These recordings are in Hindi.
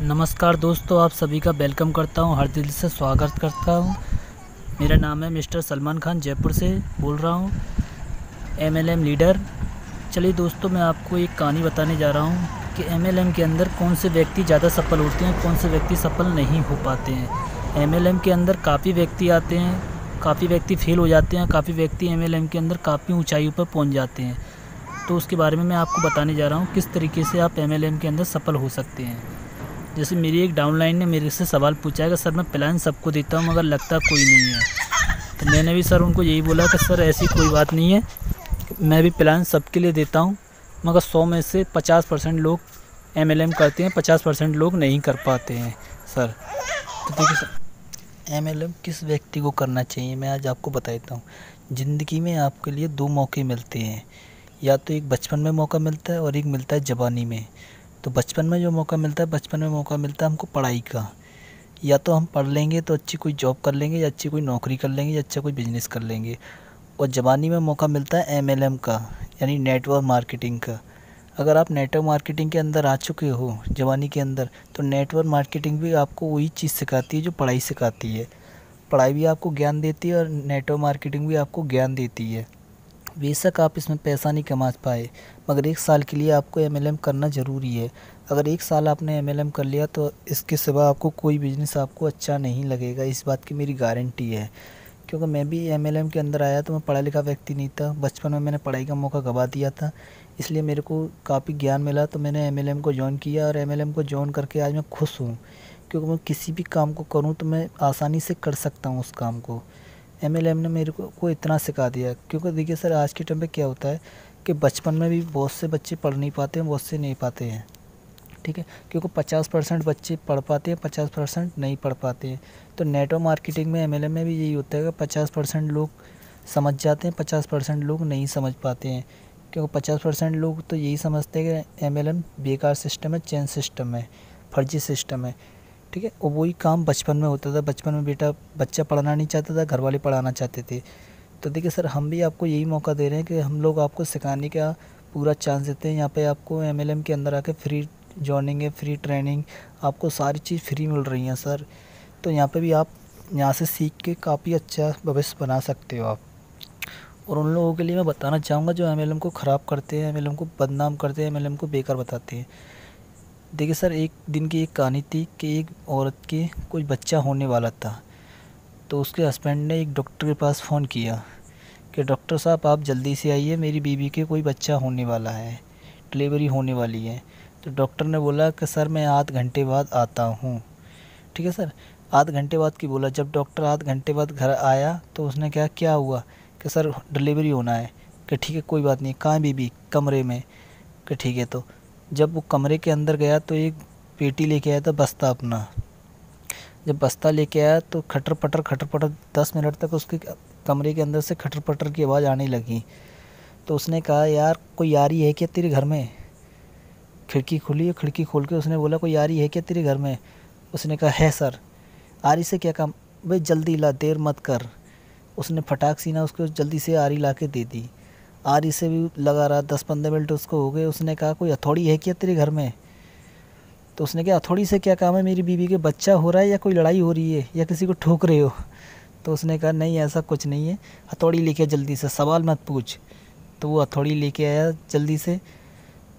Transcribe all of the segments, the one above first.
नमस्कार दोस्तों, आप सभी का वेलकम करता हूं, हर दिल से स्वागत करता हूं। मेरा नाम है मिस्टर सलमान खान, जयपुर से बोल रहा हूं, एमएलएम लीडर। चलिए दोस्तों, मैं आपको एक कहानी बताने जा रहा हूं कि एमएलएम के अंदर कौन से व्यक्ति ज़्यादा सफल होते हैं, कौन से व्यक्ति सफल नहीं हो पाते हैं। एमएलएम के अंदर काफ़ी व्यक्ति आते हैं, काफ़ी व्यक्ति फेल हो जाते हैं, काफ़ी व्यक्ति एमएलएम के अंदर काफ़ी ऊँचाइयों पर पहुँच जाते हैं। तो उसके बारे में मैं आपको बताने जा रहा हूँ किस तरीके से आप एमएलएम के अंदर सफल हो सकते हैं। जैसे मेरी एक डाउनलाइन ने मेरे से सवाल पूछा है कि सर मैं प्लान सबको देता हूँ मगर लगता कोई नहीं है। तो मैंने भी सर उनको यही बोला कि सर ऐसी कोई बात नहीं है, मैं भी प्लान सबके लिए देता हूँ मगर 100 में से 50% लोग एमएलएम करते हैं, 50% लोग नहीं कर पाते हैं सर। तो देखिए सर, एमएलएम किस व्यक्ति को करना चाहिए मैं आज आपको बता देता हूँ। ज़िंदगी में आपके लिए 2 मौके मिलते हैं, या तो एक बचपन में मौका मिलता है और एक मिलता है जवानी में। तो बचपन में जो मौका मिलता है हमको पढ़ाई का, या तो हम पढ़ लेंगे तो अच्छी कोई जॉब कर लेंगे, या अच्छी कोई नौकरी कर लेंगे, या अच्छा कोई बिजनेस कर लेंगे। और जवानी में मौका मिलता है एमएलएम का, यानी नेटवर्क मार्केटिंग का। अगर आप नेटवर्क मार्केटिंग के अंदर आ चुके हो जवानी के अंदर, तो नेटवर्क मार्केटिंग भी आपको वही चीज़ सिखाती है जो पढ़ाई सिखाती है। पढ़ाई भी आपको ज्ञान देती है और नेटवर्क मार्केटिंग भी आपको ज्ञान देती है। बेशक आप इसमें पैसा नहीं कमा पाए, मगर 1 साल के लिए आपको एमएलएम करना ज़रूरी है। अगर 1 साल आपने एमएलएम कर लिया तो इसके सिवा आपको कोई बिज़नेस आपको अच्छा नहीं लगेगा, इस बात की मेरी गारंटी है। क्योंकि मैं भी एमएलएम के अंदर आया तो मैं पढ़ा लिखा व्यक्ति नहीं था, बचपन में मैंने पढ़ाई का मौका गवा दिया था, इसलिए मेरे को काफ़ी ज्ञान मिला तो मैंने एमएलएम को जॉइन किया। और एमएलएम को जॉइन करके आज मैं खुश हूँ, क्योंकि मैं किसी भी काम को करूँ तो मैं आसानी से कर सकता हूँ उस काम को। एमएलएम ने मेरे को इतना सिखा दिया। क्योंकि देखिए सर, आज के टाइम पे क्या होता है कि बचपन में भी बहुत से बच्चे पढ़ नहीं पाते हैं, बहुत से नहीं पाते हैं, ठीक है। क्योंकि 50% बच्चे पढ़ पाते हैं, 50% नहीं पढ़ पाते हैं। तो नेटवर्क मार्केटिंग में एमएलएम में भी यही होता है कि 50% लोग समझ जाते हैं, 50% लोग नहीं समझ पाते हैं। क्योंकि 50% लोग तो यही समझते हैं कि एमएलएम बेकार सिस्टम है, चेंज सिस्टम है, फर्जी सिस्टम है, ठीक है। और वही काम बचपन में होता था। बचपन में बच्चा पढ़ना नहीं चाहता था, घर वाले पढ़ाना चाहते थे। तो देखिए सर, हम भी आपको यही मौका दे रहे हैं कि हम लोग आपको सिखाने का पूरा चांस देते हैं। यहाँ पे आपको एमएलएम के अंदर आके फ्री जॉइनिंग है, फ्री ट्रेनिंग, आपको सारी चीज़ फ्री मिल रही हैं सर। तो यहाँ पे भी आप यहाँ से सीख के काफ़ी अच्छा भविष्य बना सकते हो आप। और उन लोगों के लिए मैं बताना चाहूँगा जो एमएलएम को ख़राब करते हैं, एमएलएम को बदनाम करते हैं, एमएलएम को बेकार बताते हैं। देखिए सर, एक दिन की एक कहानी थी कि एक औरत के कोई बच्चा होने वाला था। तो उसके हस्बैंड ने एक डॉक्टर के पास फ़ोन किया कि डॉक्टर साहब आप जल्दी से आइए, मेरी बीवी के कोई बच्चा होने वाला है, डिलीवरी होने वाली है। तो डॉक्टर ने बोला कि सर मैं आध घंटे बाद आता हूँ, ठीक है सर। आध घंटे बाद की बोला। जब डॉक्टर आध घंटे बाद घर आया तो उसने क्या हुआ कि सर डिलीवरी होना है। कि ठीक है कोई बात नहीं, कहाँ है बीबी? कमरे में। कि ठीक है। तो जब वो कमरे के अंदर गया तो एक पेटी लेके आया था, बस्ता अपना। जब बस्ता लेके आया तो खटर पटर 10 मिनट तक उसके कमरे के अंदर से खटर पटर की आवाज़ आने लगी। तो उसने कहा यार कोई आ रही है क्या तेरे घर में? खिड़की खुली, खिड़की खोल के उसने बोला कोई आ रही है क्या तेरे घर में? उसने कहा है सर। आ रही से क्या काम? भाई जल्दी ला, देर मत कर। उसने फटाक सी ना उसको जल्दी से आरी ला के दे दी। आरी से भी लगा रहा, 10-15 मिनट उसको हो गए। उसने कहा कोई हथौड़ी है क्या तेरे घर में? तो उसने कहा हथौड़ी से क्या काम है, मेरी बीवी के बच्चा हो रहा है या कोई लड़ाई हो रही है या किसी को ठोक रहे हो? तो उसने कहा नहीं ऐसा कुछ नहीं है, हथौड़ी लेके जल्दी से, सवाल मत पूछ। तो वो हथौड़ी लेके आया जल्दी से।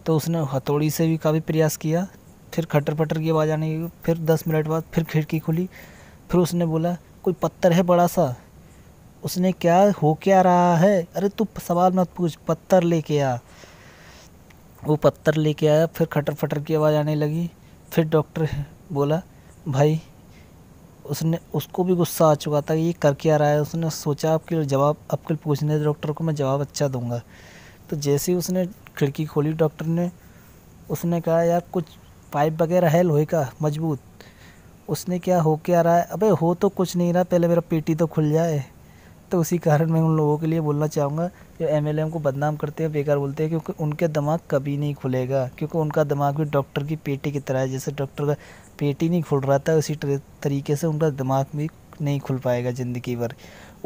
तो उसने हथौड़ी से भी काफ़ी प्रयास किया, फिर खटर पटर की आवाज़ आने लगी। फिर 10 मिनट बाद फिर खिड़की खुली। फिर उसने बोला कोई पत्थर है बड़ा सा? उसने क्या रहा है? अरे तू सवाल मत पूछ, पत्थर लेके आ। वो पत्थर लेके आया। फिर खटर फटर की आवाज़ आने लगी। फिर डॉक्टर बोला भाई, उसको भी गुस्सा आ चुका था कि ये कर क्या रहा है। उसने सोचा आपके पूछने डॉक्टर को मैं जवाब अच्छा दूंगा। तो जैसे ही उसने खिड़की खोली डॉक्टर ने, उसने कहा यार कुछ पाइप वगैरह है लोहे का मजबूत? उसने क्या रहा है? अबे हो तो कुछ नहीं रहा, पहले मेरा पेटी तो खुल जाए। तो उसी कारण मैं उन लोगों के लिए बोलना चाहूँगा जो एमएलएम को बदनाम करते हैं, बेकार बोलते हैं, क्योंकि उनके दिमाग कभी नहीं खुलेगा। क्योंकि उनका दिमाग भी डॉक्टर की पेटी की तरह है। जैसे डॉक्टर का पेटी नहीं खुल रहा था, उसी तरीके से उनका दिमाग भी नहीं खुल पाएगा ज़िंदगी भर।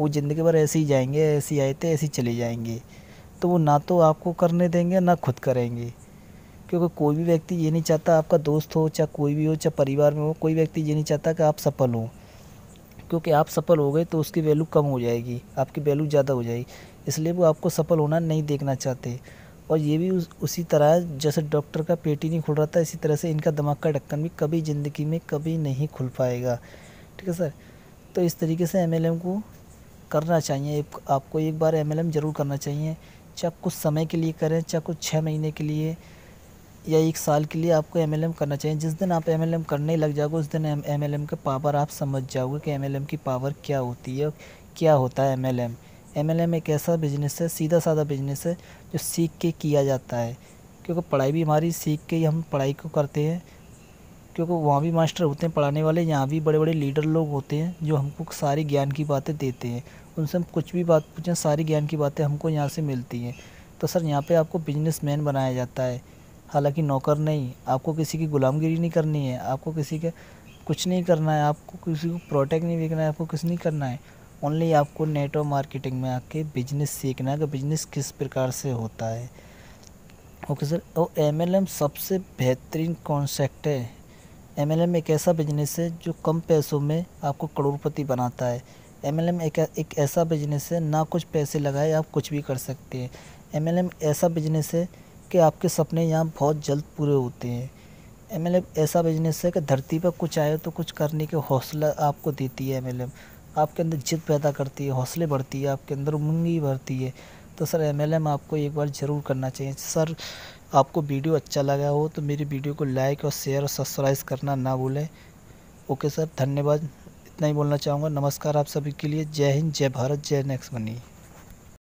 वो ज़िंदगी भर ऐसे ही जाएंगे, ऐसे ही आए थे ऐसे ही चले जाएंगे। तो वो ना तो आपको करने देंगे ना खुद करेंगे। क्योंकि कोई भी व्यक्ति ये नहीं चाहता, आपका दोस्त हो चाहे कोई भी हो, चाहे परिवार में हो, कोई व्यक्ति ये नहीं चाहता कि आप सफल हो। क्योंकि आप सफल हो गए तो उसकी वैल्यू कम हो जाएगी, आपकी वैल्यू ज़्यादा हो जाएगी, इसलिए वो आपको सफल होना नहीं देखना चाहते। और ये भी उसी तरह है, जैसे डॉक्टर का पेट ही नहीं खुल रहा था, इसी तरह से इनका दिमाग का ढक्कन भी कभी ज़िंदगी में कभी नहीं खुल पाएगा। ठीक है सर। तो इस तरीके से एमएलएम को करना चाहिए, आपको एक बार एमएलएम ज़रूर करना चाहिए, चाहे कुछ समय के लिए करें, चाहे कुछ 6 महीने के लिए या 1 साल के लिए आपको एमएलएम करना चाहिए। जिस दिन आप एमएलएम करने लग जाओगे उस दिन एमएलएम के पावर आप समझ जाओगे कि एमएलएम की पावर क्या होती है, क्या होता है एमएलएम। एमएलएम एक ऐसा बिजनेस है, सीधा साधा बिजनेस है, जो सीख के किया जाता है। क्योंकि पढ़ाई भी हमारी सीख के ही हम पढ़ाई को करते हैं, क्योंकि वहाँ भी मास्टर होते हैं पढ़ाने वाले, यहाँ भी बड़े बड़े लीडर लोग होते हैं जो हमको सारी ज्ञान की बातें देते हैं। उनसे हम कुछ भी बात पूछें, सारी ज्ञान की बातें हमको यहाँ से मिलती हैं। तो सर यहाँ पे आपको बिजनेसमैन बनाया जाता है, हालांकि नौकर नहीं। आपको किसी की गुलामगिरी नहीं करनी है, आपको किसी के कुछ नहीं करना है, आपको किसी को प्रोटेक्ट नहीं देखना है, आपको कुछ नहीं करना है। ओनली आपको नेट और मार्केटिंग में आके बिजनेस सीखना है कि बिजनेस किस प्रकार से होता है। Okay sir. और एमएलएम सबसे बेहतरीन कॉन्सेप्ट है। एमएलएम एक ऐसा बिजनेस है जो कम पैसों में आपको करोड़पति बनाता है। एमएलएम एक ऐसा बिजनेस है, ना कुछ पैसे लगाए आप कुछ भी कर सकते हैं। एमएलएम ऐसा बिजनेस है कि आपके सपने यहाँ बहुत जल्द पूरे होते हैं। एमएलएम ऐसा बिजनेस है कि धरती पर कुछ आए तो कुछ करने के हौसला आपको देती है। एमएलएम आपके अंदर जिद पैदा करती है, हौसले बढ़ती है, आपके अंदर उमंगी भरती है। तो सर एमएलएम आपको एक बार ज़रूर करना चाहिए। सर आपको वीडियो अच्छा लगा हो तो मेरी वीडियो को लाइक और शेयर और सब्सक्राइब करना ना भूलें। ओके सर, धन्यवाद। इतना ही बोलना चाहूँगा। नमस्कार आप सभी के लिए। जय हिंद, जय भारत, जय नेक्स्ट मनी।